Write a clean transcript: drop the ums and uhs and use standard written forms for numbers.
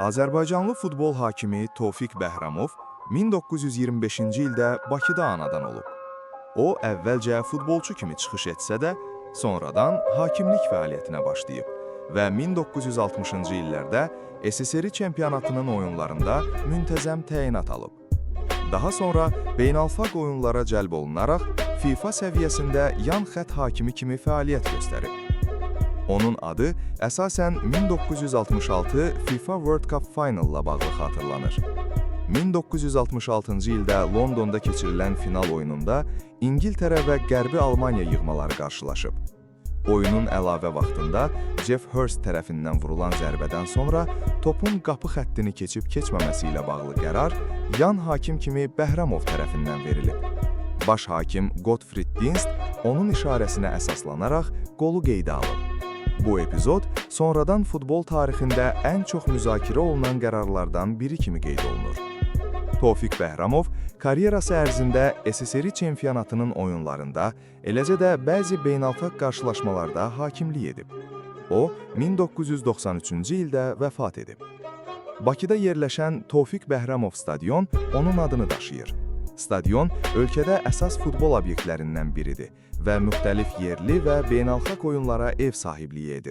Azərbaycanlı futbol hakimi Tofiq Bəhramov 1925-ci ildə Bakıda anadan olub. O, əvvəlcə futbolçu kimi çıxış etsə də, sonradan hakimlik fəaliyyətinə başlayıb və 1960-cı illərdə SSR çempionatının oyunlarında müntəzəm təyinat alıb. Daha sonra beynəlxalq oyunlara cəlb olunaraq FIFA səviyyəsində yan xətt hakimi kimi fəaliyyət göstərib. Onun adı əsasən 1966 FIFA World Cup Final-la bağlı xatırlanır. 1966-cı ildə Londonda keçirilən final oyununda İngiltərə və Qərbi Almaniya yığmaları qarşılaşıb. Oyunun əlavə vaxtında Jeff Hurst tərəfindən vurulan zərbədən sonra topun qapı xəttini keçib keçməməsi ilə bağlı qərar yan hakim kimi Bəhramov tərəfindən verilib. Baş hakim Gottfried Dienst onun işarəsinə əsaslanaraq qolu qeydə alıb. Bu epizod sonradan futbol tarixində ən çox müzakirə olunan qərarlardan biri kimi qeyd olunur. Tofiq Bəhramov karyerası ərzində SSR çempionatının oyunlarında, eləcə də bəzi beynəlxalq qarşılaşmalarda hakimlik edib. O, 1993-cü ildə vəfat edib. Bakıda yerləşən Tofiq Bəhramov stadion onun adını daşıyır. Stadion ölkədə əsas futbol obyektlərindən biridir və müxtəlif yerli və beynəlxalq oyunlara ev sahibliyi edir.